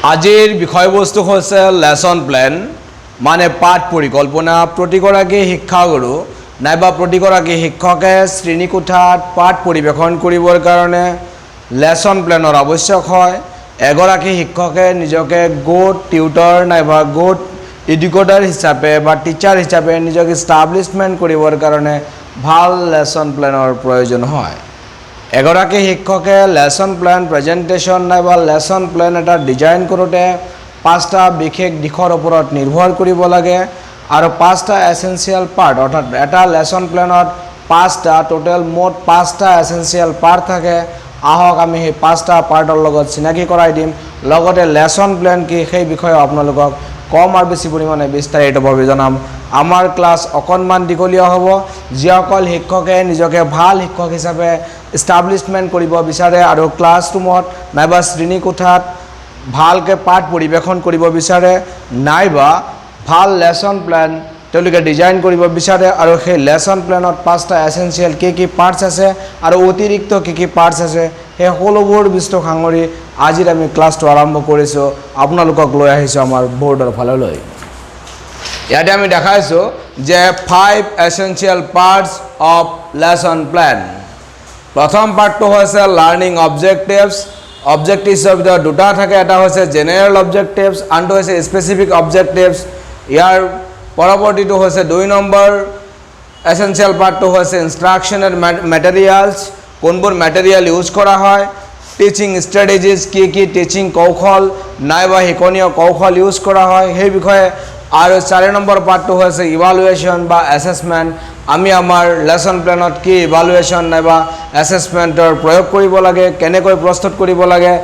আজিৰ বিষয়বস্তু হৈছে লেসন প্ল্যান মানে পাঠ পৰিকল্পনা প্ৰতিগৰাকী শিক্ষাগুৰু নাইবা প্ৰতিগৰাকী শিক্ষকে শ্ৰেণীকোঠাত পাঠ পৰিৱেশন কৰিবৰ কাৰণে লেসন প্ল্যানৰ আৱশ্যক হয় এগৰাকী শিক্ষকে নিজকে গুড টিউটৰ নাইবা গুড এডুকেটৰ হিচাপে বা টিচাৰ হিচাপে নিজকে এষ্টাব্লিশমেন্ট কৰিবৰ কাৰণে ভাল লেসন প্ল্যানৰ প্ৰয়োজন হয় এগৰাকী শিক্ষকে লেসন প্ল্যান প্ৰেজেন্টেশন নাইবা লেসন প্ল্যান এটা ডিজাইন কৰোতে পাঁচটা বিশেষ দিশৰ ওপৰত নিৰ্ভৰ কৰিব লাগে আৰু পাঁচটা এসেনশিয়াল পাৰ্ট অৰ্থাৎ এটা লেসন প্ল্যানত পাঁচটা টোটাল মোট পাঁচটা এসেনশিয়াল পাৰ্ট থাকে আহক আমি এই পাঁচটা পাৰ্টৰ লগত চিনাকি কৰাই দিম লগতে লেসন প্ল্যান কি সেই বিষয়ে আপোনালোকক কম আৰু বেছি পৰিমাণে বিস্তাৰিতভাৱে জনাম আমাৰ ক্লাছ অকনমান দীঘলীয়া হ'ব যিসকল শিক্ষকে নিজকে ভাল শিক্ষক হিচাপে এষ্টাব্লিশমেন্ট কৰিব বিচাৰে আৰু ক্লাছৰুমত নাইবা শ্ৰেণীকোঠাত ভালকে পাঠ পৰিৱেশন কৰিব বিচাৰে নাইবা ভাল লেসন প্ল্যান তেওঁলোকে ডিজাইন কৰিব বিচাৰে আৰু সেই লেসন প্ল্যানত পাঁচটা এসেনশিয়াল কি পাৰ্টস আছে আৰু অতিৰিক্ত কি পাৰ্টস আছে সেই সকলোবোৰ বিস্তৃত সাঙুৰি আজি আমি ক্লাছটো আৰম্ভ কৰিছো আপোনালোকক লৈ আহিছো আমাৰ বোৰ্ডৰ ফাললৈ ইয়াতে আমি দেখাইছো যে 5 essential parts of lesson plan প্ৰথম পাৰ্টটো হৈছে লাৰ্নিং অবজেক্টিভস অবজেক্টিভসৰ ভিতৰত দুটা থাকে এটা হৈছে জেনাৰেল অবজেক্টিভস আনটো হৈছে স্পেসিফিক অবজেক্টিভস ইয়াৰ পৰৱৰ্তীটো হৈছে 2 নম্বৰ এসেনশিয়াল পাৰ্টটো হৈছে ইনষ্ট্ৰাকশনাল মেটেৰিয়েলস কোনবোৰ মেটেৰিয়েল ইউজ কৰা হয় টিচিং ষ্ট্ৰেটেজিজ কি টিচিং কৌশল নাইবা শিকনীয় কৌশল ইউজ কৰা হয় সেই বিষয়ে আৰু 4 নম্বৰ পাৰ্টটো হৈছে ইভালুৱেশ্যন বা অ্যাসেসমেন্ট আমি আমাৰ লেসন প্ল্যানত কি ইভালুৱেশ্যন নাইবা অ্যাসেসমেন্টৰ প্ৰয়োগ কৰিব লাগে কেনেকৈ প্ৰস্তুত কৰিব লাগে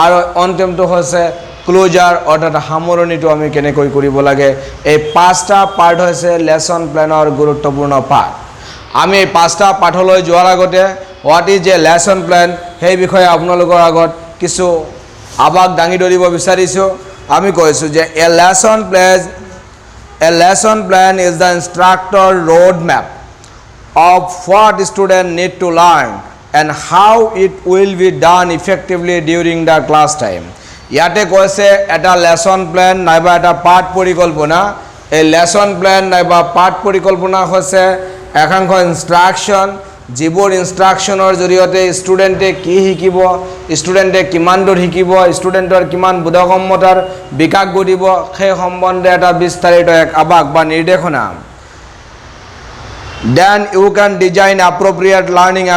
আৰু অন্তিমটো হৈছে ক্লোজাৰ অৰ্থাৎ সামৰণিটো আমি কেনেকৈ কৰিব লাগে এই পাঁচটা পাৰ্ট হৈছে লেসন প্ল্যানৰ গুৰুত্বপূৰ্ণ পাৰ্ট আমি এই পাঁচটা পাঠলৈ যোৱাৰ আগতে what is a lesson plan সেই বিষয়ে আপোনালোকৰ আগত কিছু আবাক দাঙি ধৰিব বিচাৰিছো আমি কৈছো যে এ lesson plan is the instructor roadmap of what student need to learn and how it will be done effectively during the class time ইয়াতে কৈছে এটা লেসন প্ল্যান নাইবা এটা পাঠ পৰিকল্পনা এই লেসন প্ল্যান নাইবা পাঠ পৰিকল্পনা হৈছে একাংশ ইনষ্ট্ৰাকশন যিবোৰ ইনষ্ট্ৰাকশনৰ জৰিয়তে ষ্টুডেন্টে কি শিকিব ষ্টুডেন্টে কিমান দূৰ শিকিব ষ্টুডেন্টৰ কিমান বোধগম্যতাৰ বিকাশ ঘটিব সেই সম্বন্ধে এটা বিস্তাৰিত এক আবাক বা নিৰ্দেশনা then you can design appropriate learning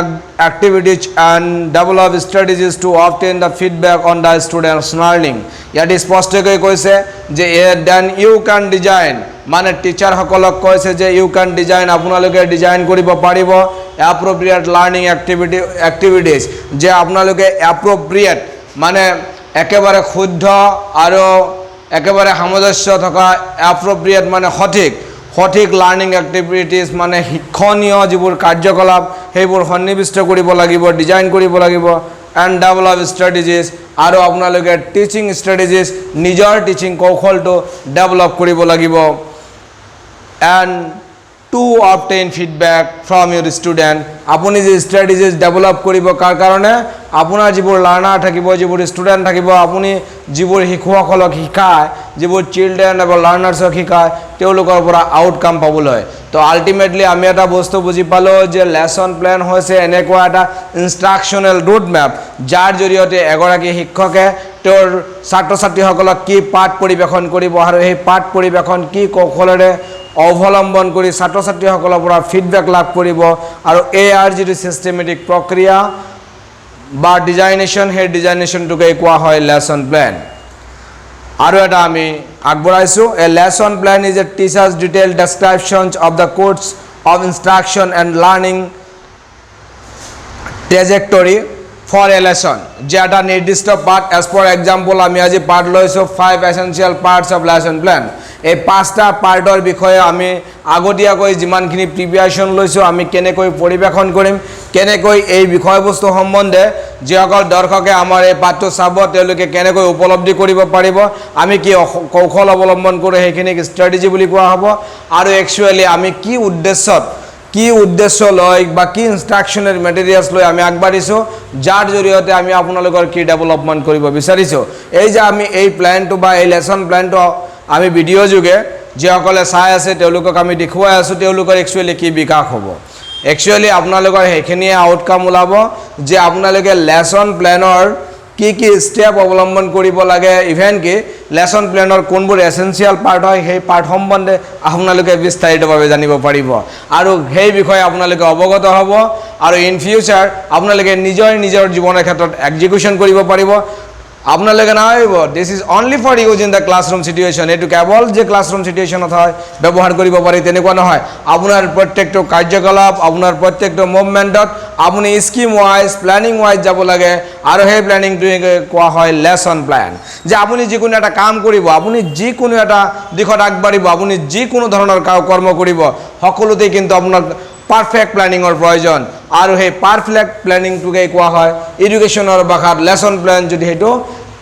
activities and develop strategies to obtain the feedback on the students learning ইয়াত স্পষ্টকৈ কৈছে যে then you can design মানে টিচাৰ সকলক কৈছে যে you can design আপোনালোকে ডিজাইন কৰিব পাৰিব appropriate learning activities যে আপোনালোকে appropriate মানে একেবাৰে শুদ্ধ আৰু একেবাৰে সামঞ্জস্য থকা appropriate মানে সঠিক লাৰ্নিং এক্টিভিটিজ মানে শিক্ষণীয় যিবোৰ কাৰ্যকলাপ সেইবোৰ সন্নিবিষ্ট কৰিব লাগিব ডিজাইন কৰিব লাগিব এণ্ড ডেভেলপ ষ্ট্ৰেটেজিজ আৰু আপোনালোকে টিচিং ষ্ট্ৰেটেজিজ নিজৰ টিচিং কৌশলটো ডেভেলপ কৰিব লাগিব and two obtain feedback from Euro student আপুনি যে ষ্ট্ৰেটেজিজ ডেভেলপ কৰিব কাৰ কাৰণে আপোনাৰ যিবোৰ লাৰ্নাৰ থাকিব যিবোৰ ষ্টুডেণ্ট থাকিব আপুনি যিবোৰ শিশুসকলক শিকায় যিবোৰ চিলড্ৰেন আৰু লাৰ্নাৰ্ছক শিকায় তেওঁলোকৰ পৰা আউটকাম পাবলৈ তো আল্টিমেটলি আমি এটা বস্তু বুজি পালোঁ যে লেসন প্ল্যান হৈছে এনেকুৱা এটা ইনষ্ট্ৰাকশনাল ৰোডমেপ যাৰ জৰিয়তে এগৰাকী শিক্ষকে তেওঁৰ ছাত্ৰ ছাত্ৰীসকলক কি পাঠ পৰিৱেশন কৰিব আৰু সেই পাঠ পৰিৱেশন কি কৌশলেৰে অৱলম্বন কৰি ছাত্ৰ ছাত্ৰীসকলৰ পৰা ফিডবেক লাভ কৰিব আৰু এআৰ যিটো সিস্টেমেটিক প্ৰক্ৰিয়া বা ডিজাইনেশ্যন সেই ডিজাইনেশ্যনটোকে কোৱা হয় লেসন প্ল্যান আৰু এটা আমি আগবঢ়াইছো a lesson plan is a teacher's detail descriptions of the course of instruction and learning trajectory for a lesson যে এটা নিৰ্দিষ্ট পাঠ এজ ফৰ এক্সাম্পল আমি আজি পাঠ লৈছো 5 essential parts of lesson plan এই পাঁচটা পাৰ্টৰ বিষয়ে আমি আগতীয়াকৈ যিমানখিনি প্ৰিপাৰেশ্যন লৈছো আমি কেনেকৈ পৰিৱেশন কৰিম কেনেকৈ এই বিষয়বস্তু সম্বন্ধে যিসকল দৰ্শকে আমাৰ এই পাঠটো চাব তেওঁলোকে কেনেকৈ উপলব্ধি কৰিব পাৰিব আমি কি কৌশল অৱলম্বন কৰোঁ সেইখিনিক ষ্ট্ৰেটেজি বুলি কোৱা হ'ব আৰু একচুৱেলি আমি কি উদ্দেশ্যত কি উদ্দেশ্য লয় বা কি ইনষ্ট্ৰাকশ্যনেল মেটেৰিয়েলছ লৈ আমি আগবাঢ়িছোঁ যাৰ জৰিয়তে আমি আপোনালোকৰ কি ডেভেলপমেণ্ট কৰিব বিচাৰিছোঁ এই যে আমি এই প্লেনটো বা এই লেসন প্লেনটো আমি ভিডিঅ' যোগে যিসকলে চাই আছে তেওঁলোকক আমি দেখুৱাই আছোঁ তেওঁলোকৰ একচুৱেলি কি বিকাশ হ'ব একচুৱেলি আপোনালোকৰ সেইখিনিয়ে আউটকাম ওলাব যে আপোনালোকে লেসন প্লেনৰ কি কি ষ্টেপ অৱলম্বন কৰিব লাগে ইভেন কি লেসন প্লেনৰ কোনবোৰ এসেনশিয়াল পাৰ্ট হয় সেই পাৰ্ট সম্বন্ধে আপোনালোকে বিস্তাৰিতভাৱে জানিব পাৰিব আৰু সেই বিষয়ে আপোনালোকে অৱগত হ'ব আৰু ইন ফিউচাৰ আপোনালোকে নিজৰ জীৱনৰ ক্ষেত্ৰত এক্সিকিউশন কৰিব পাৰিব আপোনালোকে নাভাবিব this is only for use in the ক্লাছৰুম সিচুৱেশ্যন এইটো কেৱল যে ক্লাছৰুম সিচুৱেশ্যনত হয় ব্যৱহাৰ কৰিব পাৰি তেনেকুৱা নহয় আপোনাৰ প্ৰত্যেকটো কাৰ্যকলাপ আপোনাৰ প্ৰত্যেকটো মুভমেণ্টত আপুনি স্কিম ওয়াইজ প্ল্যানিং ওয়াইজ যাব লাগে আৰু সেই প্ল্যানিংটোকে কোৱা হয় লেসন প্ল্যান যে আপুনি যিকোনো এটা কাম কৰিব আপুনি যিকোনো এটা দিশত আগবাঢ়িব আপুনি যিকোনো ধৰণৰ কৰ্ম কৰিব সকলোতে কিন্তু আপোনাৰ পাৰফেক্ট প্ল্যানিংৰ প্ৰয়োজন আৰু সেই পাৰফেক্ট প্ল্যানিংটোকে কোৱা হয় এডুকেশ্যনৰ ভাষাত লেসন প্ল্যান যদি হেতু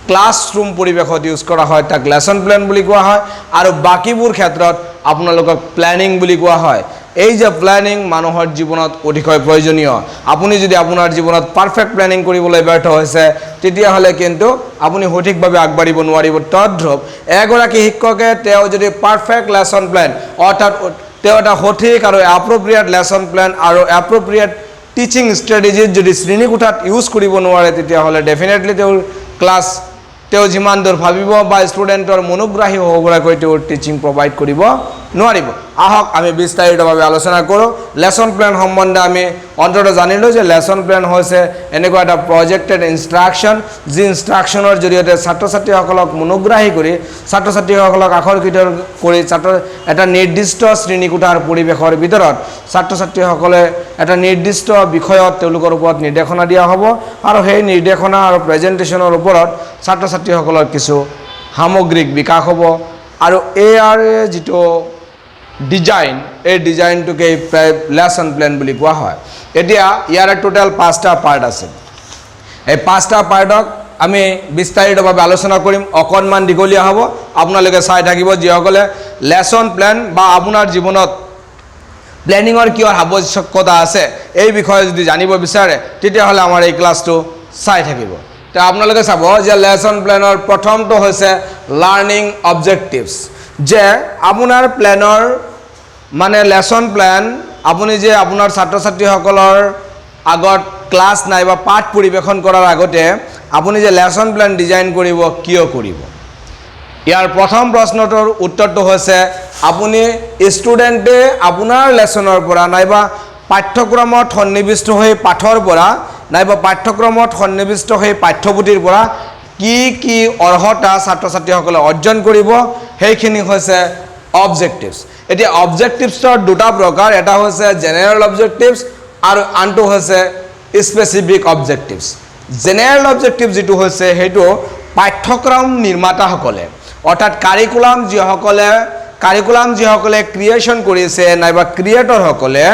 ক্লাছৰুম পৰিৱেশত ইউজ কৰা হয় তাক লেসন প্ল্যান বুলি কোৱা হয় আৰু বাকিবোৰ ক্ষেত্ৰত আপোনালোকক প্ল্যানিং বুলি কোৱা হয় এই যে প্ল্যানিং মানুহৰ জীৱনত অতিকৈ প্ৰয়োজনীয় আপুনি যদি আপোনাৰ জীৱনত পাৰফেক্ট প্ল্যানিং কৰিবলৈ ব্যৰ্থ হৈছে তেতিয়া হলে কিন্তু আপুনি সঠিকভাৱে আগবাঢ়িব নোৱাৰিব তদ্ৰূপ এগৰাকী শিক্ষকে তেওঁ যদি পাৰফেক্ট লেসন প্ল্যান অৰ্থাৎ তেওঁ এটা সঠিক আৰু এপ্ৰোপ্ৰিয়েট লেসন প্ল্যান আৰু এপ্ৰোপ্ৰিয়েট টিচিং ষ্ট্ৰেটেজি যদি শ্ৰেণীকোঠাত ইউজ কৰিব নোৱাৰে তেতিয়া হলে ডেফিনেটলি তেওঁৰ ক্লাছ তেওঁ যিমান দূৰ ভাবিব বা ষ্টুডেণ্টৰ মনোগ্ৰাহী হ'ব পৰাকৈ তেওঁৰ টিচিং প্ৰভাইড কৰিব নোৱাৰিব আহক আমি বিস্তাৰিতভাৱে আলোচনা কৰোঁ লেসন প্ল্যান সম্বন্ধে আমি অন্তত জানিলোঁ যে লেসন প্ল্যান হৈছে এনেকুৱা এটা প্ৰজেক্টেড ইনষ্ট্ৰাকশ্যন যি ইনষ্ট্ৰাকশ্যনৰ জৰিয়তে ছাত্ৰ ছাত্ৰীসকলক মনোগ্ৰাহী কৰি ছাত্ৰ ছাত্ৰীসকলক আকৰ্ষিত কৰি এটা নিৰ্দিষ্ট শ্ৰেণীকোঠাৰ পৰিৱেশৰ ভিতৰত ছাত্ৰ ছাত্ৰীসকলে এটা নিৰ্দিষ্ট বিষয়ত তেওঁলোকৰ ওপৰত নিৰ্দেশনা দিয়া হ'ব আৰু সেই নিৰ্দেশনা আৰু প্ৰেজেণ্টেশ্যনৰ ওপৰত ছাত্ৰ ছাত্ৰীসকলৰ কিছু সামগ্ৰিক বিকাশ হ'ব আৰু এআৰ যিটো ডিজাইন এই ডিজাইনটোকে লেসন প্ল্যান বুলি কোৱা হয় এতিয়া ইয়াৰ টোটাল 5টা পাৰ্ট আছে এই 5টা পাৰ্টক আমি বিস্তাৰিতভাৱে আলোচনা কৰিম অকণমান দীঘলীয়া হ'ব আপোনালোকে চাই থাকিব যিসকলে লেসন প্ল্যান বা আপোনাৰ জীৱনত প্ল্যানিঙৰ কিয় আৱশ্যকতা আছে এই বিষয়ে যদি জানিব বিচাৰে তেতিয়াহ'লে আমাৰ এই ক্লাছটো চাই থাকিব তে আপোনালোকে চাব যে লেসন প্ল্যানৰ প্ৰথমটো হৈছে লাৰ্নিং অবজেক্টিভছ যে আপোনাৰ প্ল্যানৰ মানে লেসন প্ল্যান আপুনি যে আপোনাৰ ছাত্ৰ ছাত্ৰীসকলৰ আগত ক্লাছ নাইবা পাঠ পৰিৱেশন কৰাৰ আগতে আপুনি যে লেসন প্ল্যান ডিজাইন কৰিব কিয় কৰিব ইয়াৰ প্ৰথম প্ৰশ্নটোৰ উত্তৰটো হৈছে আপুনি ষ্টুডেণ্টে আপোনাৰ লেসনৰ পৰা নাইবা পাঠ্যক্ৰমত সন্নিৱিষ্ট হৈ পাঠৰ পৰা নাইবা পাঠ্যক্ৰমত সন্নিৱিষ্ট হৈ পাঠ্যপুথিৰ পৰা কি কি অৰ্হতা ছাত্ৰ ছাত্ৰীসকলে অৰ্জন কৰিব সেইখিনি হৈছে অবজেক্টিভছ এতিয়া অবজেক্টিভছৰ দুটা প্ৰকাৰ এটা হৈছে জেনেৰেল অবজেক্টিভছ আৰু আনটো হৈছে স্পেচিফিক অবজেক্টিভছ জেনেৰেল অবজেক্টিভ যেটো হৈছে হেতু পাঠ্যক্ৰম নিৰ্মাতাসকলে অৰ্থাৎ কাৰিকুলাম যিসকলে ক্ৰিয়েশ্যন কৰিছে নাইবা ক্ৰিয়েটৰসকলে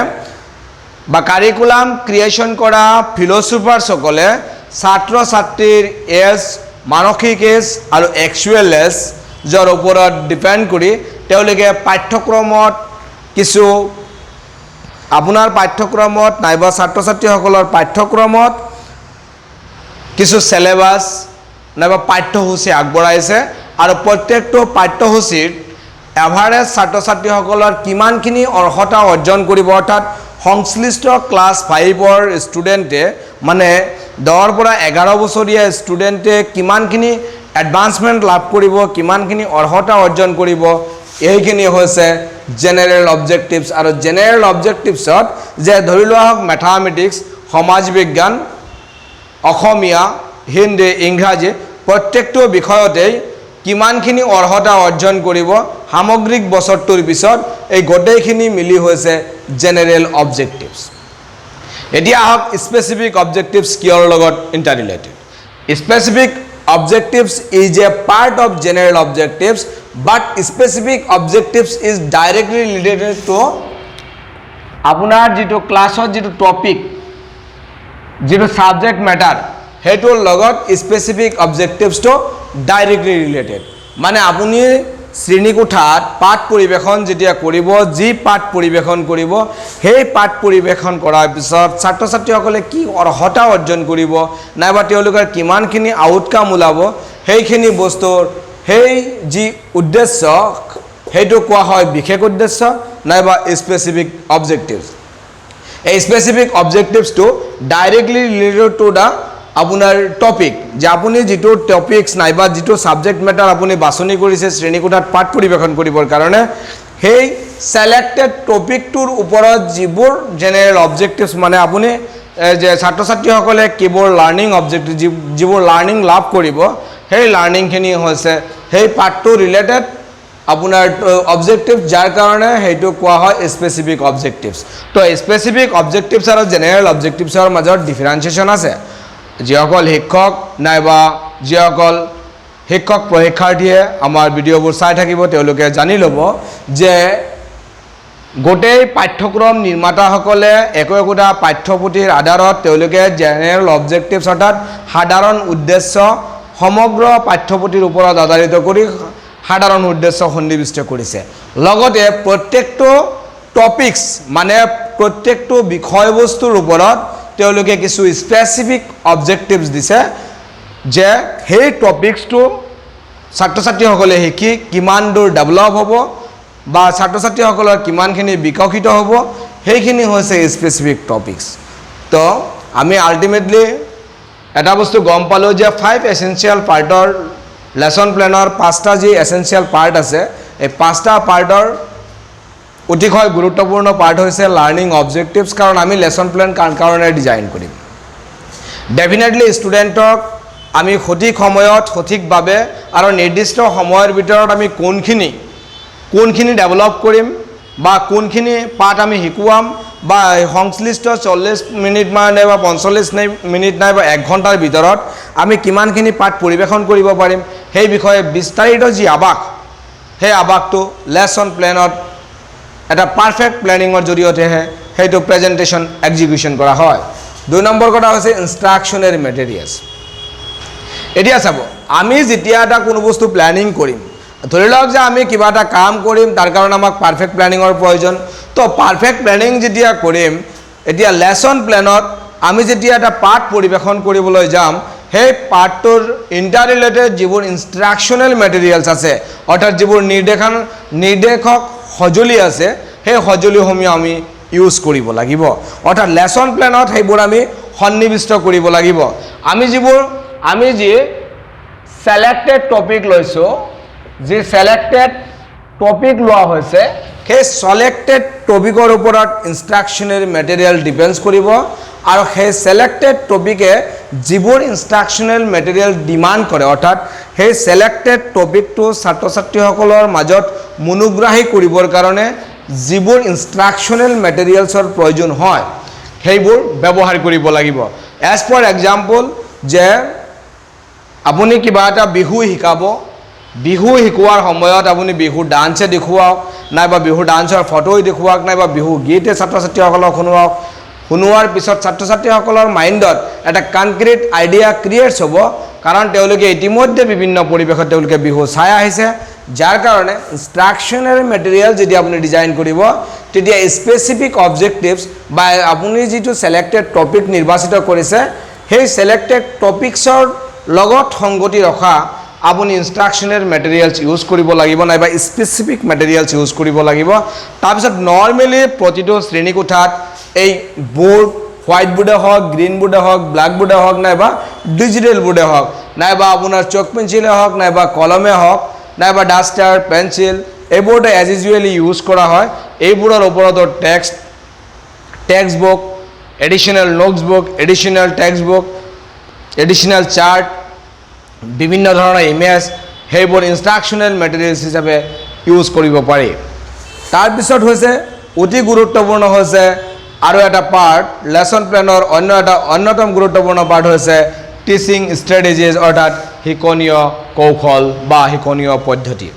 বা কাৰিকুলাম ক্ৰিয়েশ্যন কৰা ফিলচফাৰ্ছসকলে ছাত্ৰ ছাত্ৰীৰ এজ মানসিক এজ আৰু একচুৱেল এজ যাৰ ওপৰত ডিপেণ্ড কৰি তেওঁলোকে পাঠ্যক্ৰমত কিছু আপোনাৰ পাঠ্যক্ৰমত নাইবা ছাত্ৰ ছাত্ৰীসকলৰ পাঠ্যক্ৰমত কিছু সিলেবাস নাইবা পাঠ্যসূচী আগবঢ়াইছে আৰু প্ৰত্যেকটো পাঠ্যসূচীত এভাৰেজ ছাত্ৰ ছাত্ৰীসকলৰ কিমানখিনি অৰ্হতা অৰ্জন কৰিব অৰ্থাৎ সংশ্লিষ্ট ক্লাছ 5ৰ ষ্টুডেণ্টে মানে 10 পৰা 11 বছৰীয়া ষ্টুডেণ্টে কিমানখিনি এডভান্সমেণ্ট লাভ কৰিব কিমানখিনি অৰ্হতা অৰ্জন কৰিব এইখিনি হৈছে জেনেৰেল অবজেক্টিভছ আৰু জেনেৰেল অবজেক্টিভছত যে ধৰি লোৱা হওক ম্যাথমেটিক্স সমাজ বিজ্ঞান অসমীয়া হিন্দী ইংৰাজী প্ৰত্যেকটো বিষয়তে কিমানখিনি অৰ্হতা অৰ্জন কৰিব সামগ্ৰিক বছৰটোৰ পিছত এই গোটেইখিনি মিলি হৈছে জেনেৰেল অবজেক্টিভছ এতিয়া আহক স্পেচিফিক অবজেক্টিভছ কিয়ৰ লগত ইণ্টাৰৰিলেটেড specific objectives is a part of general objectives but specific objectives is directly related to আপোনাৰ যেটো ক্লাছত যেটো টপিক যেটো সাবজেক্ট ম্যাটাৰ হেটোৰ লগত স্পেচিফিক অবজেক্টিভছ তো ডাইৰেক্টলি ৰিলেটেড মানে আপুনি শ্ৰেণীকোঠাত পাঠ পৰিৱেশন যেতিয়া কৰিব যি পাঠ পৰিৱেশন কৰিব সেই পাঠ পৰিৱেশন কৰাৰ পিছত ছাত্ৰ ছাত্ৰীসকলে কি অৰ্হতা অৰ্জন কৰিব নাইবা তেওঁলোকৰ কিমানখিনি আউটকাম ওলাব সেইখিনি বস্তুৰ সেই যি উদ্দেশ্য সেইটো কোৱা হয় বিশেষ উদ্দেশ্য নাইবা স্পেচিফিক অবজেক্টিভছ এই স্পেচিফিক অবজেক্টিভছটো ডাইৰেক্টলি ৰিলেটেড টু দা আপোনাৰ টপিক যে আপুনি যিটো টপিকছ নাইবা যিটো সাবজেক্ট মেটাৰ আপুনি বাছনি কৰিছে শ্ৰেণীকোঠাত পাঠ পৰিৱেশন কৰিবৰ কাৰণে সেই সিলেক্টেড টপিকটোৰ ওপৰত যিবোৰ জেনেৰেল অবজেক্টিভছ মানে আপুনি যে ছাত্ৰ ছাত্ৰীসকলে কিবোৰ লাৰ্নিং অবজেক্টিভ যিবোৰ লাৰ্নিং লাভ কৰিব সেই লাৰ্নিংখিনি হৈছে সেই পাঠটো ৰিলেটেড আপোনাৰ অবজেক্টিভ যাৰ কাৰণে সেইটো কোৱা হয় স্পেচিফিক অবজেক্টিভছ তো স্পেচিফিক অবজেক্টিভছ আৰু জেনেৰেল অবজেক্টিভছৰ মাজত ডিফাৰেন্সিয়েশ্যন আছে যিসকল শিক্ষক নাইবা যিসকল শিক্ষক পৰীক্ষাৰ্থীয়ে আমাৰ ভিডিঅ'বোৰ চাই থাকিব তেওঁলোকে জানি ল'ব যে গোটেই পাঠ্যক্ৰম নিৰ্মাতাসকলে একোটা পাঠ্যপুথিৰ আধাৰত তেওঁলোকে জেনেৰেল অবজেক্টিভছ অৰ্থাৎ সাধাৰণ উদ্দেশ্য সমগ্ৰ পাঠ্যপুথিৰ ওপৰত আধাৰিত কৰি সাধাৰণ উদ্দেশ্য সন্নিৱিষ্ট কৰিছে লগতে প্ৰত্যেকটো টপিকছ মানে প্ৰত্যেকটো বিষয়বস্তুৰ ওপৰত তেওঁলোকে কিছু স্পেচিফিক অবজেক্টিভছ দিছে যে সেই টপিকছটো ছাত্ৰ ছাত্ৰীসকলে শিকি কিমান দূৰ ডেভেলপ হ'ব বা ছাত্ৰ ছাত্ৰীসকলৰ কিমানখিনি বিকশিত হ'ব সেইখিনি হৈছে স্পেচিফিক টপিকছ তো আমি আল্টিমেটলি এটা বস্তু গম পালোঁ যে 5 এসেনশিয়াল পাৰ্টৰ লেসন প্লেনৰ 5টা যি এসেনশিয়াল পাৰ্ট আছে এই 5টা পাৰ্টৰ অতিশয় গুৰুত্বপূৰ্ণ পাৰ্ট হৈছে লাৰ্নিং অবজেক্টিভছ কাৰণ আমি লেসন প্লেন কাৰণে ডিজাইন কৰিম ডেফিনেটলি ষ্টুডেণ্টক আমি সঠিক সময়ত সঠিকভাৱে আৰু নিৰ্দিষ্ট সময়ৰ ভিতৰত আমি কোনখিনি ডেভেলপ কৰিম বা কোনখিনি পাঠ আমি শিকুৱাম বা সংশ্লিষ্ট 40 মিনিট মানে বা 45 মিনিট নাই বা 1 ঘণ্টাৰ ভিতৰত আমি কিমানখিনি পাঠ পৰিৱেশন কৰিব পাৰিম সেই বিষয়ে বিস্তাৰিত যি আবাস সেই আবাসটো লেসন প্লেনত এটা পাৰফেক্ট প্ল্যানিংৰ জৰিয়তেহে সেইটো প্ৰেজেন্টেশন এক্সিকিউশন কৰা হয় 2 নম্বৰ কথা হৈছে ইনষ্ট্ৰাকশনাৰী মেটেৰিয়েলছ এতিয়া চাব আমি যেতিয়া এটা কোনো বস্তু প্ল্যানিং কৰিম ধৰি লওক যে আমি কিবা এটা কাম কৰিম তাৰ কাৰণে আমাক পাৰফেক্ট প্ল্যানিংৰ প্ৰয়োজন তো পাৰফেক্ট প্ল্যানিং যেতিয়া কৰিম এতিয়া লেসন প্লেনত আমি যেতিয়া এটা পাঠ পৰিৱেশন কৰিবলৈ যাম সেই পাঠটোৰ ইন্টাৰ ৰিলেটেড যিবোৰ ইনষ্ট্ৰাকশনাল মেটেৰিয়েলছ আছে অৰ্থাৎ যিবোৰ নিৰ্দেশক সজুলি আছে সেই সজুলিসমূহ আমি ইউজ কৰিব লাগিব অৰ্থাৎ লেসন প্লেনত সেইবোৰ আমি সন্নিৱিষ্ট কৰিব লাগিব আমি যি সিলেক্টেড টপিক লৈছো যি সিলেক্টেড টপিক লোৱা হৈছে সেই সিলেক্টেড টপিকৰ ওপৰত ইনষ্ট্ৰাকশনাৰী মেটেৰিয়েল ডিপেন্ডস কৰিব আৰু সেই সিলেক্টেড টপিকে যিবোৰ ইনষ্ট্ৰাকশনাল মেটেৰিয়েল ডিমান্ড কৰে অৰ্থাৎ সেই সিলেক্টেড টপিকটো ছাত্ৰ ছাত্ৰীসকলৰ মাজত মনোগ্ৰাহী কৰিবৰ কাৰণে যিবোৰ ইনষ্ট্ৰাকশনাল মেটেৰিয়েলছৰ প্ৰয়োজন হয় সেইবোৰ ব্যৱহাৰ কৰিব লাগিব এজ ফৰ এক্সাম্পল যে আপুনি কিবা এটা বিহু শিকাব বিহু শিকোৱাৰ সময়ত আপুনি বিহু ডান্সে দেখুৱাওক নাইবা বিহু ডান্সৰ ফটো দেখুৱাওক নাইবা বিহু গীতে ছাত্ৰ ছাত্ৰীসকলক শুনোৱাৰ পিছত ছাত্ৰ ছাত্ৰীসকলৰ মাইণ্ডত এটা কনক্ৰিট আইডিয়া ক্ৰিয়েটছ হ'ব কাৰণ তেওঁলোকে ইতিমধ্যে বিভিন্ন পৰিৱেশত তেওঁলোকে বিহু চাই আহিছে যাৰ কাৰণে ইনষ্ট্ৰাকশনাৰী মেটেৰিয়েল যদি আপুনি ডিজাইন কৰিব তেতিয়া স্পেচিফিক অবজেক্টিভছ বা আপুনি যিটো সিলেক্টেড টপিক নিৰ্বাচিত কৰিছে সেই সিলেক্টেড টপিকছৰ লগত সংগতি ৰখা আপুনি ইনষ্ট্ৰাকশনাৰী মেটেৰিয়েলছ ইউজ কৰিব লাগিব নাইবা স্পেচিফিক মেটেৰিয়েলছ ইউজ কৰিব লাগিব তাৰপিছত নৰ্মেলি প্ৰতিটো শ্ৰেণীকোঠাত এই বোৰ্ড হোৱাইট বোৰ্ডে হওক গ্ৰীণ বোৰ্ডে হওক ব্ল্যাক বোৰ্ডে হওক নাইবা ডিজিটেল বোৰ্ডে হওক নাইবা আপোনাৰ চক পেঞ্চিলে হওক নাইবা কলমে হওক নাইবা ডাষ্টাৰ পেঞ্চিল এইবোৰতে এজ ইউজুৱেলি ইউজ কৰা হয় এইবোৰৰ ওপৰত text book additional notes book additional text book additional chart বিভিন্ন ধৰণৰ ইমেজ সেইবোৰ ইনষ্ট্ৰাকশনাল মেটেৰিয়েলছ হিচাপে ইউজ কৰিব পাৰি তাৰপিছত হৈছে অতি গুৰুত্বপূৰ্ণ হৈছে আৰু এটা পাৰ্ট লেসন প্লেনৰ অন্যতম গুৰুত্বপূৰ্ণ পাৰ্ট হৈছে টিচিং ষ্ট্ৰেটেজিজ অৰ্থাৎ শিক্ষণীয় কৌশল বা শিক্ষণীয় পদ্ধতি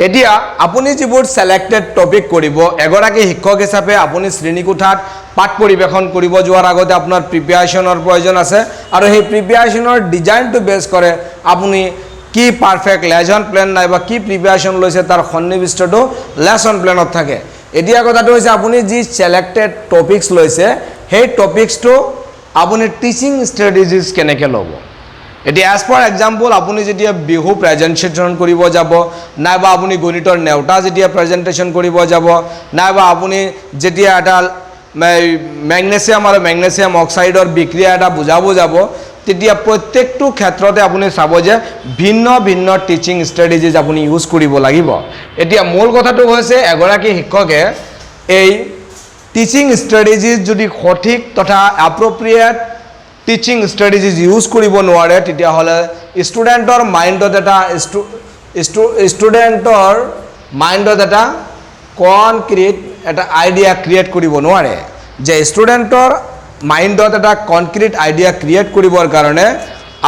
এতিয়া আপুনি যিবোৰ সিলেক্টেড টপিক কৰিব এগৰাকী শিক্ষক হিচাপে আপুনি শ্ৰেণীকোঠাত পাঠ পৰিৱেশন কৰিব যোৱাৰ আগতে আপোনাৰ প্ৰিপাৰেচনৰ প্ৰয়োজন আছে আৰু সেই প্ৰিপাৰেচনৰ ডিজাইনটো বেছ কৰে আপুনি কি পাৰফেক্ট লেসন প্ল্যান নাইবা কি প্ৰিপাৰেশন লৈছে তাৰ সন্নিবিষ্টটো লেসন প্ল্যানত থাকে এতিয়া কথাটো হৈছে আপুনি যি সিলেক্টেড টপিকস লৈছে সেই টপিকসটো আপুনি টিচিং স্ট্ৰেটেজিজ কেনেকৈ ল'ব এতিয়া এজ ফৰ এক্সাম্পল আপুনি যেতিয়া বিহু প্ৰেজেন্টেশন কৰিব যাব নাইবা আপুনি গণিতৰ নেওতা যেতিয়া প্ৰেজেন্টেশন কৰিব যাব নাইবা আপুনি যেতিয়া এটা ম্যাগনেসিয়াম আৰু ম্যাগনেসিয়াম অক্সাইডৰ বিক্ৰিয়া এটা বুজাব যাব তেতিয়া প্ৰত্যেকটো ক্ষেত্ৰতে আপুনি চাব যে ভিন্ন ভিন্ন টিচিং স্ট্ৰেটেজিজ আপুনি ইউজ কৰিব লাগিব এতিয়া মূল কথাটো হৈছে এগৰাকী শিক্ষকে এই টিচিং স্ট্ৰেটেজিজ যদি সঠিক তথা এপ্ৰোপ্ৰিয়েট টিচিং স্ট্ৰেটেজিজ ইউজ কৰিব নোৱাৰে তেতিয়া হলে ষ্টুডেন্টৰ মাইন্ডত এটা ষ্টুডেন্টৰ মাইন্ডত এটা কনক্ৰিট এটা আইডিয়া ক্ৰিয়েট কৰিব নোৱাৰে যে ষ্টুডেন্টৰ মাইন্ডত এটা কনক্ৰিট আইডিয়া ক্ৰিয়েট কৰিবৰ কাৰণে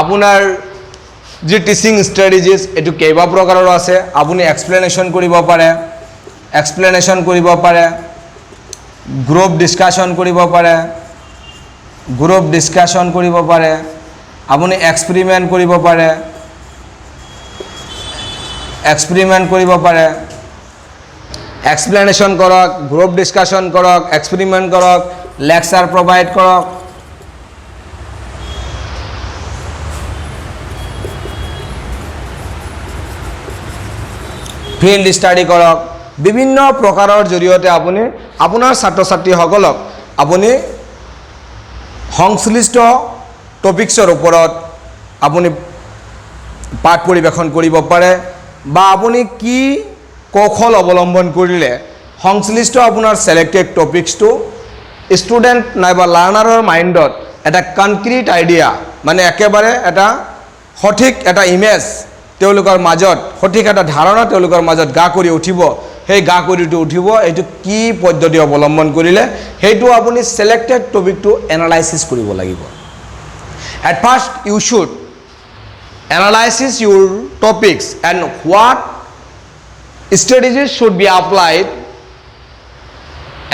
আপোনাৰ যি টিচিং স্ট্ৰেটেজিজ এটো কেইবা প্ৰকাৰৰ আছে আপুনি এক্সপ্লেনেশন কৰিব পাৰে গ্ৰুপ ডিসকাশন কৰিব পাৰে আপুনি এক্সপেৰিমেন্ট কৰিব পাৰে এক্সপ্লেনেশন কৰক গ্ৰুপ ডিসকাশন কৰক এক্সপেৰিমেন্ট কৰক লেকচাৰ প্ৰভাইড কৰক ফিল্ড স্টাডি কৰক বিভিন্ন প্ৰকাৰৰ জৰিয়তে আপুনি আপোনাৰ ছাত্ৰ ছাত্ৰীসকলক আপুনি সংশ্লিষ্ট টপিকছৰ ওপৰত আপুনি পাঠ পৰিবেশন কৰিব পাৰে বা আপুনি কি কৌশল অৱলম্বন কৰিলে সংশ্লিষ্ট আপোনাৰ সিলেক্টেড টপিকছটো ষ্টুডেন্ট নাইবা লাৰ্নাৰৰ মাইন্ডত এটা কনক্ৰিট আইডিয়া মানে একেবাৰে এটা সঠিক এটা ইমেজ তেওঁলোকৰ মাজত সঠিক এটা ধাৰণা তেওঁলোকৰ মাজত গা কৰি উঠিব সেই গা কৰিটো উঠিব এটো কি পদ্ধতি অৱলম্বন কৰিলে হেতু আপুনি সিলেক্টেড টপিকটো এনালাইসিস কৰিব লাগিব at first you should analyze your topics and what strategies should be applied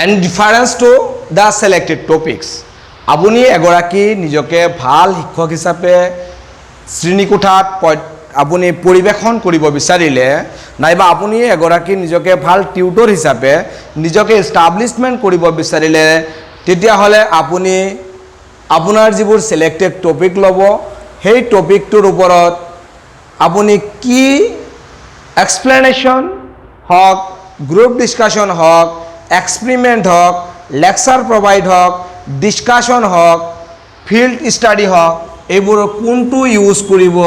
and difference to the selected topics আপুনি এগৰাকী নিজকে ভাল শিক্ষক হিচাপে শ্ৰেণীকোঠাত আপুনি পৰিবেশন কৰিব বিচাৰিলে নাইবা আপুনি এগৰাকী নিজকে ভাল টিউটৰ হিচাপে নিজকে এস্টাবলিশমেন্ট কৰিব বিচাৰিলে তেতিয়া হলে আপুনি আপোনাৰ যিবোৰ সিলেক্টেড টপিক লব সেই টপিকটোৰ ওপৰত আপুনি কি এক্সপ্লেনেশন হক গ্ৰুপ ডিসকাশন হক এক্সপেৰিমেন্ট হক লেকচাৰ প্ৰভাইড হক ডিসকাশন হক ফিল্ড স্টাডি হক এইবোৰ কোনটো ইউজ কৰিব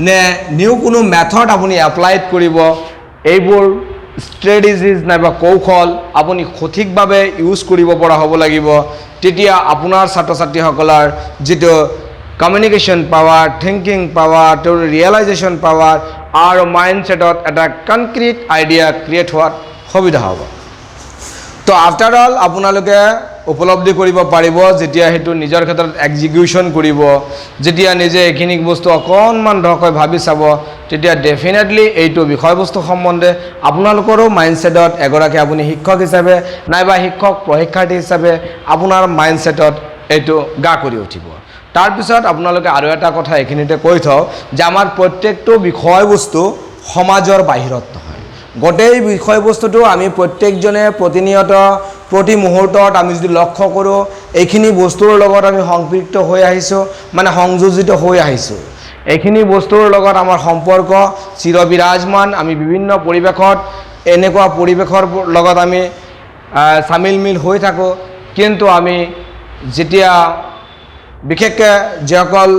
নে নিউ কোনো মেথড আপুনি এপ্লাইড কৰিব এইবোৰ স্ট্ৰেটেজিজ নাইবা কৌশল আপুনি সঠিকভাৱে ইউজ কৰিব পৰা হ'ব লাগিব তেতিয়া আপোনাৰ ছাত্ৰ ছাত্ৰীসকলৰ যেটো communication power thinking power to realisation power আৰু মাইন্ডসেটত এটা কনক্ৰিট আইডিয়া ক্ৰিয়েট হোৱাত সুবিধা হ'ব তো আফটাৰ অল আপোনালোকে উপলব্ধি কৰিব পাৰিব যেতিয়া হেতু নিজৰ ক্ষেত্ৰত এক্সিকিউশন কৰিব যেতিয়া নিজে এখিনি বস্তু অকনমান ধৰকৈ ভাবি চাব তেতিয়া ডেফিনেটলি এইটো বিষয়বস্তু সম্বন্ধে আপোনালোকৰো মাইন্ডসেটত এগৰাকী আপুনি শিক্ষক হিচাপে নাইবা শিক্ষক প্ৰশিক্ষাৰ্থী হিচাপে আপোনাৰ মাইন্ডসেটত এইটো গা কৰি উঠিব তাৰ পিছত আপোনালোকে আৰু এটা কথা এখিনিতে কৈ থও যে আমাৰ প্ৰত্যেকটো বিষয়বস্তু সমাজৰ বাহিৰত নহয় গোটেই বিষয়বস্তুটো আমি প্ৰত্যেকজনে প্ৰতিনিয়ত প্ৰতি মুহূৰ্তত আমি যদি লক্ষ্য কৰো এইখিনি বস্তুৰ লগত আমি সংপৃক্ত হৈ আহিছো মানে সংযোজিত হৈ আহিছো এইখিনি বস্তুৰ লগত আমাৰ সম্পৰ্ক চিৰবিৰাজমান আমি বিভিন্ন পৰিবেশত এনেকুৱা পৰিবেশৰ লগত আমি সামিল হৈ থাকো কিন্তু আমি যেতিয়া বিশেষকৈ যিসকল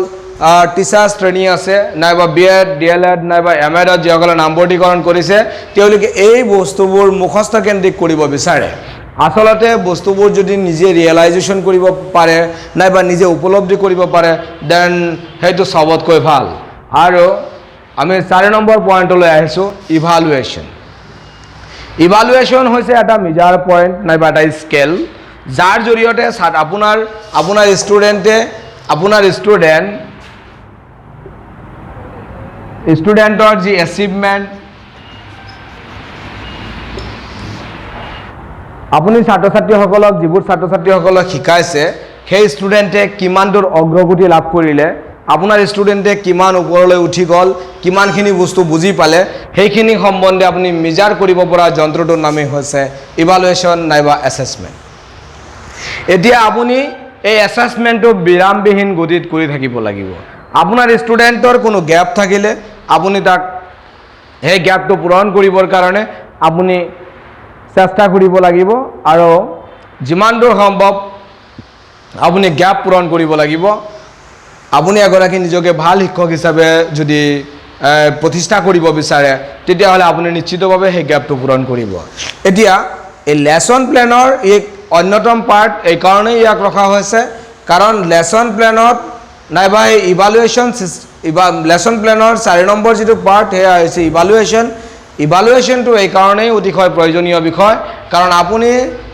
টিচাৰ্ছ ট্ৰেইনিং আছে নাইবা বিএড ডিএলএড নাইবা এমএডত যিসকলে নামভৰ্তিকৰণ কৰিছে তেওঁলোকে এই বস্তুবোৰ মুখস্থ কেন্দ্ৰিক কৰিব বিচাৰে আসলতে বস্তুবোৰ যদি নিজে ৰিয়েলাইজেশন কৰিব পাৰে নাইবা নিজে উপলব্ধি কৰিব পাৰে দেন হেতু সবতকৈ ভাল আৰু আমি 4 নম্বৰ পইণ্টলৈ আহিছো ইভালুৱেশ্যন হৈছে এটা মেজাৰ পইণ্ট নাইবা এটা স্কেল যাৰ জৰিয়তে আপোনাৰ ষ্টুডেন্টৰ যি এচিভমেন্ট আপুনি ছাত্ৰ ছাত্ৰীসকলক যিবোৰ ছাত্ৰ ছাত্ৰীসকলক শিকাইছে সেই ষ্টুডেন্টে কিমান দূৰ অগ্ৰগতি লাভ কৰিলে আপোনাৰ ষ্টুডেন্টে কিমান ওপৰলৈ উঠি গল কিমানখিনি বস্তু বুজি পালে সেইখিনি সম্বন্ধে আপুনি মেজাৰ কৰিব পৰা যন্ত্ৰটোৰ নামেই হৈছে ইভালুৱেশ্যন নাইবা এছেছমেণ্ট এতিয়া আপুনি এই এছেছমেণ্টটো বিৰামবিহীন গতিত কৰি থাকিব লাগিব আপোনাৰ ষ্টুডেণ্টৰ কোনো গ্যাপ থাকিলে আপুনি তাক সেই গ্যাপটো পূৰণ কৰিবৰ কাৰণে আপুনি চেষ্টা কৰিব লাগিব আৰু যিমান দূৰ সম্ভৱ আপুনি গ্যাপ পূৰণ কৰিব লাগিব আপুনি এগৰাকী নিজকে ভাল শিক্ষক হিচাপে যদি প্ৰতিষ্ঠা কৰিব বিচাৰে তেতিয়াহ'লে আপুনি নিশ্চিতভাৱে সেই গ্যাপটো পূৰণ কৰিব এতিয়া এই লেসন প্লেনৰ এক অন্যতম পাৰ্ট এই কাৰণেই ইয়াক ৰখা হৈছে কাৰণ লেসন প্লেনত নাইবা এই ইভালুৱেশ্যন লেসন প্লেনৰ 4 নম্বৰ যেটো পাৰ্ট হেয়া হৈছে ইভালুৱেশ্যনটো এই কাৰণেই অতিশয় প্ৰয়োজনীয় বিষয় কাৰণ আপুনি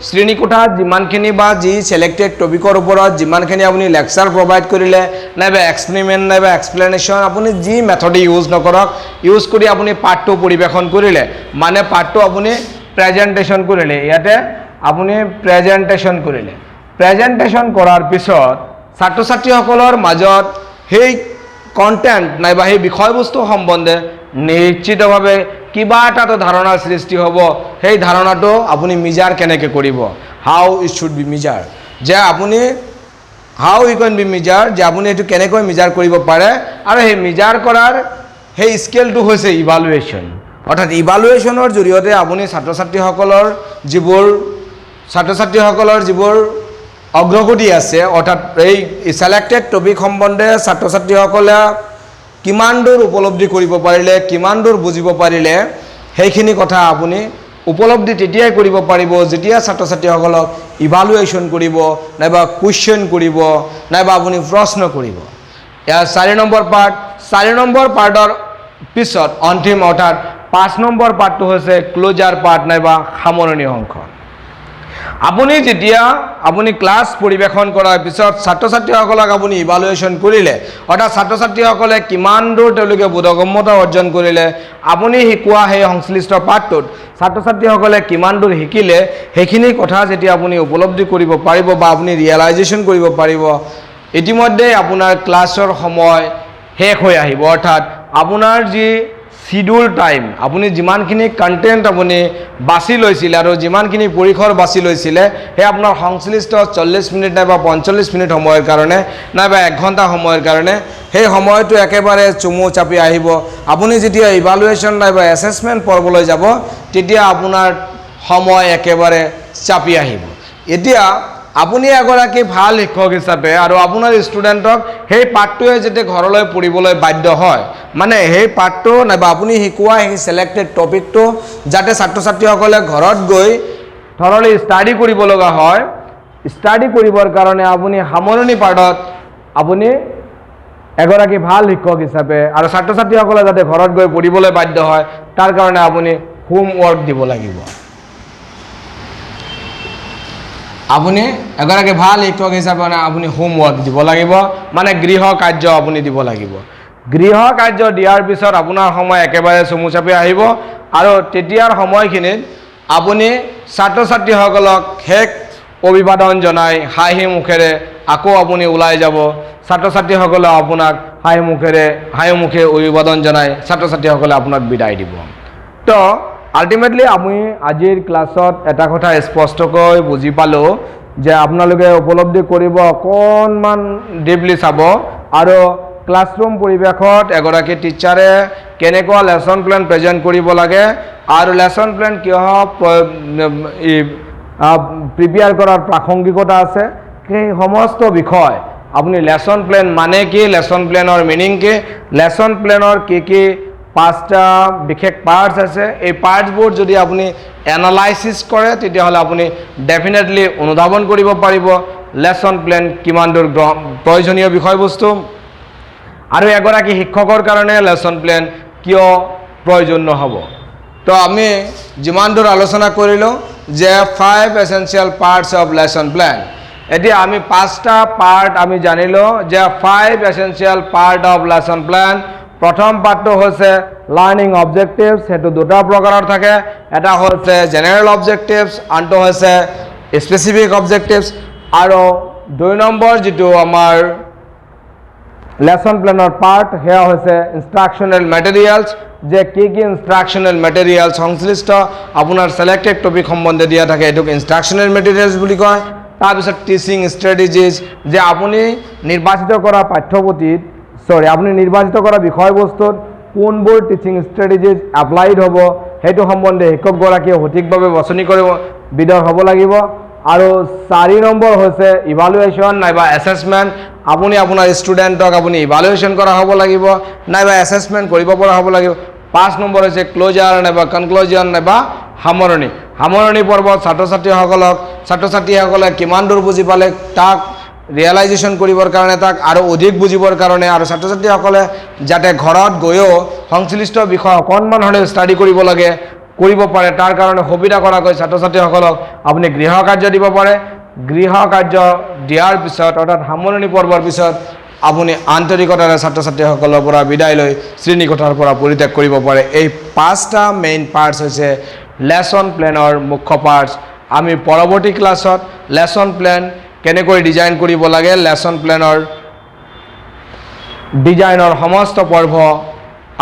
শ্ৰেণীকোঠাত যিমানখিনি বা যি সিলেক্টেড টপিকৰ ওপৰত যিমানখিনি আপুনি লেকচাৰ প্ৰভাইড কৰিলে নাইবা এক্সপেৰিমেণ্ট নাইবা এক্সপ্লেনেশ্যন আপুনি যি মেথড ইউজ নকৰক ইউজ কৰি আপুনি পাঠটো পৰিৱেশন কৰিলে মানে পাঠটো আপুনি প্ৰেজেন্টেশ্যন কৰিলে ইয়াতে আপুনি প্ৰেজেন্টেশ্যন কৰাৰ পিছত ছাত্ৰ ছাত্ৰীসকলৰ মাজত সেই কন্টেন্ট নাইবা সেই বিষয়বস্তু সম্বন্ধে নিশ্চিতভাৱে কিবা এটা ধাৰণাৰ সৃষ্টি হ'ব সেই ধাৰণাটো আপুনি মেজাৰ কেনেকৈ কৰিব how it should be measure যে আপুনি how you can be measure যে আপুনি এইটো কেনেকৈ মেজাৰ কৰিব পাৰে আৰু সেই মেজাৰ কৰাৰ সেই স্কেলটো হৈছে ইভালুৱেশ্যন অৰ্থাৎ ইভালুৱেশ্যনৰ জৰিয়তে আপুনি ছাত্ৰ ছাত্ৰীসকলৰ যিবোৰ অগ্ৰগতি আছে অৰ্থাৎ এই সিলেক্টেড টপিক সম্বন্ধে ছাত্ৰ ছাত্ৰীসকলে কিমান দূৰ উপলব্ধি কৰিব পাৰিলে কিমান দূৰ বুজিব পাৰিলে সেইখিনি কথা আপুনি উপলব্ধি তেতিয়াই কৰিব পাৰিব যেতিয়া ছাত্ৰ ছাত্ৰীসকলক ইভালুৱেশ্যন কৰিব নাইবা কুৱেশ্যন কৰিব নাইবা আপুনি প্ৰশ্ন কৰিব ইয়াৰ 4 নম্বৰ পাৰ্টৰ পিছত অন্তিম অৰ্থাৎ 5 নম্বৰ পাৰ্টটো হৈছে ক্লোজাৰ পাৰ্ট নাইবা সামৰণি অংশ আপুনি যেতিয়া আপুনি ক্লাছ পৰিৱেশন কৰাৰ পিছত ছাত্ৰ ছাত্ৰীসকলক আপুনি ইভালুৱেশ্যন কৰিলে অৰ্থাৎ ছাত্ৰ ছাত্ৰীসকলে কিমান দূৰ তেওঁলোকে বোধগম্যতা অৰ্জন কৰিলে আপুনি শিকোৱা সেই সংশ্লিষ্ট পাঠটোত ছাত্ৰ ছাত্ৰীসকলে কিমান দূৰ শিকিলে সেইখিনি কথা যেতিয়া আপুনি উপলব্ধি কৰিব পাৰিব বা আপুনি ৰিয়েলাইজেশ্যন কৰিব পাৰিব ইতিমধ্যে আপোনাৰ ক্লাছৰ সময় শেষ হৈ আহিব অৰ্থাৎ আপোনাৰ যি শিডিউল টাইম আপুনি যিমানখিনি কন্টেন্ট আপুনি বাছি লৈছিলে আৰু যিমানখিনি পৰিসৰ বাছি লৈছিলে সেই আপোনাৰ সংশ্লিষ্ট 40 মিনিট নাইবা 45 মিনিট সময়ৰ কাৰণে নাইবা 1 ঘণ্টা সময়ৰ কাৰণে সেই সময়টো একেবাৰে চুমু চাপি আহিব আপুনি যেতিয়া ইভালুৱেশ্যন নাইবা এছেছমেণ্ট পঢ়বলৈ যাব তেতিয়া আপোনাৰ সময় একেবাৰে চাপি আহিব এতিয়া আপুনি এগৰাকী ভাল শিক্ষক হিচাপে আৰু আপোনাৰ ষ্টুডেণ্টক সেই পাঠটোৱে যেতিয়া ঘৰলৈ পঢ়িবলৈ বাধ্য হয় মানে সেই পাঠটো নাইবা আপুনি শিকোৱা সেই সিলেক্টেড টপিকটো যাতে ছাত্ৰ ছাত্ৰীসকলে ঘৰত গৈ থৰলি ষ্টাডি কৰিব লগা হয় ষ্টাডি কৰিবৰ কাৰণে আপুনি সামৰণি পাঠত আপুনি এগৰাকী ভাল শিক্ষক হিচাপে আৰু ছাত্ৰ ছাত্ৰীসকলে যাতে ঘৰত গৈ পঢ়িবলৈ বাধ্য হয় তাৰ কাৰণে আপুনি হোমৱৰ্ক দিব লাগিব আপুনি এগৰাকী ভাল শিক্ষক হিচাপে আপুনি হোমৱৰ্ক দিব লাগিব মানে গৃহ কাৰ্য আপুনি দিব লাগিব গৃহ কাৰ্য দিয়াৰ পিছত আপোনাৰ সময় একেবাৰে চমু চাপি আহিব আৰু তেতিয়াৰ সময়খিনিত আপুনি ছাত্ৰ ছাত্ৰীসকলক শেষ অভিবাদন জনাই হাঁহি মুখেৰে আকৌ আপুনি ওলাই যাব ছাত্ৰ ছাত্ৰীসকলে আপোনাক হাঁহি মুখে অভিবাদন জনাই ছাত্ৰ ছাত্ৰীসকলে আপোনাক বিদায় দিব তো আল্টিমেটলি আমি আজিৰ ক্লাছত এটা কথা স্পষ্টকৈ বুজি পালোঁ যে আপোনালোকে উপলব্ধি কৰিব অকণমান ডিপলি চাব আৰু ক্লাছৰুম পৰিৱেশত এগৰাকী টিচাৰে কেনেকুৱা লেসন প্লেন প্ৰেজেন্ট কৰিব লাগে আৰু লেসন প্লেন কিয় প্ৰিপেয়াৰ কৰাৰ প্ৰাসংগিকতা আছে সেই সমস্ত বিষয় আপুনি লেসন প্লেন মানে কি লেসন প্লেনৰ মিনিং কি লেসন প্লেনৰ কি 5টা বিশেষ পাৰ্টস আছে এই পাৰ্টছবোৰ যদি আপুনি এনালাইসিস কৰে তেতিয়াহ'লে আপুনি ডেফিনেটলি অনুধাৱন কৰিব পাৰিব লেসন প্লেন কিমান দূৰ প্ৰয়োজনীয় বিষয়বস্তু আৰু এগৰাকী শিক্ষকৰ কাৰণে লেসন প্লেন কিয় প্ৰয়োজন নহ'ব তো আমি যিমান দূৰ আলোচনা কৰিলোঁ যে 5 essential parts of lesson plan এতিয়া আমি 5টা পাৰ্ট আমি জানিলোঁ যে 5 essential part of lesson plan প্ৰথম পাৰ্টটো হৈছে লাৰ্নিং অবজেক্টিভস হেতু দুটা প্ৰকাৰৰ থাকে এটা হৈছে জেনাৰেল অবজেক্টিভস আনটো হৈছে স্পেসিফিক অবজেক্টিভস আৰু 2 নম্বৰ যেটো আমাৰ লেসন প্লেনৰ পাৰ্ট সেয়া হৈছে ইনষ্ট্ৰাকশ্যনেল মেটেৰিয়েলছ যে কি ইনষ্ট্ৰাকশ্যনেল মেটেৰিয়েলছ সংশ্লিষ্ট আপোনাৰ ছিলেক্টেড টপিক সম্বন্ধে দিয়া থাকে এইটোক ইনষ্ট্ৰাকশ্যনেল মেটেৰিয়েলছ বুলি কয় তাৰপিছত টিচিং ষ্ট্ৰেটেজিজ যে আপুনি নিৰ্বাচিত কৰা পাঠ্যপুথিত আপুনি নিৰ্বাচিত কৰা বিষয়বস্তুত কোনবোৰ টিচিং ষ্ট্ৰেটেজিজ এপ্লাইড হ'ব সেইটো সম্বন্ধে শিক্ষকগৰাকীয়ে সঠিকভাৱে বাছনি কৰিব বিধৰ হ'ব লাগিব আৰু 4 নম্বৰ হৈছে ইভালুৱেশ্যন নাইবা এছেছমেণ্ট আপুনি আপোনাৰ ষ্টুডেণ্টক আপুনি ইভালুৱেশ্যন কৰা হ'ব লাগিব নাইবা এছেছমেণ্ট কৰিব পৰা হ'ব লাগিব 5 নম্বৰ হৈছে ক্লোজাৰ নাইবা কনক্লুজন নাইবা সামৰণি পৰ্বত ছাত্ৰ ছাত্ৰীসকলে কিমান দূৰ বুজি পালে তাক ৰিয়েলাইজেশ্যন কৰিবৰ কাৰণে তাক আৰু অধিক বুজিবৰ কাৰণে আৰু ছাত্ৰ ছাত্ৰীসকলে যাতে ঘৰত গৈও সংশ্লিষ্ট বিষয় অকণমান হ'লেও ষ্টাডি কৰিব লাগে কৰিব পাৰে তাৰ কাৰণে সুবিধা কৰাকৈ ছাত্ৰ ছাত্ৰীসকলক আপুনি গৃহ কাৰ্য দিব পাৰে গৃহ কাৰ্য দিয়াৰ পিছত অৰ্থাৎ সামৰণি পৰ্বৰ পিছত আপুনি আন্তৰিকতাৰে ছাত্ৰ ছাত্ৰীসকলৰ পৰা বিদায় লৈ শ্ৰেণীকোঠাৰ পৰা পৰিত্যাগ কৰিব পাৰে এই 5টা মেইন পাৰ্টছ হৈছে লেসন প্লেনৰ মুখ্য পাৰ্টছ আমি পৰৱৰ্তী ক্লাছত লেসন প্লেন কেনেকৈ ডিজাইন কৰিব লাগে লেসন প্লেনৰ ডিজাইনৰ সমস্ত পৰ্ব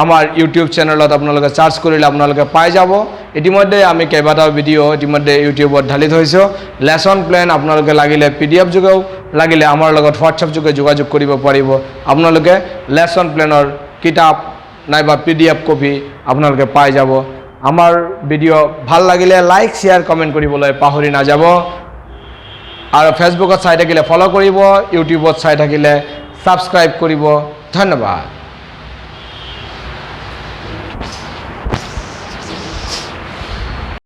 আমাৰ ইউটিউব চেনেলত আপোনালোকে সাৰ্চ কৰিলে আপোনালোকে পাই যাব ইতিমধ্যে আমি কেইবাটাও ভিডিঅ' ইতিমধ্যে ইউটিউবত ঢালি থৈছো লেসন প্লেন আপোনালোকে লাগিলে পিডিএফ যোগেও লাগিলে আমাৰ লগত হোৱাটছআপ যোগে যোগাযোগ কৰিব পাৰিব আপোনালোকে লেসন প্লেনৰ কিতাপ নাইবা পিডিএফ কপি আপোনালোকে পাই যাব আমাৰ ভিডিঅ' ভাল লাগিলে লাইক শেয়াৰ কমেন্ট কৰিবলৈ পাহৰি নাযাব আৰু ফেসবুকত চাই থাকিলে ফলো কৰিব ইউটিউবত চাই থাকিলে সাবস্ক্ৰাইব কৰিব ধন্যবাদ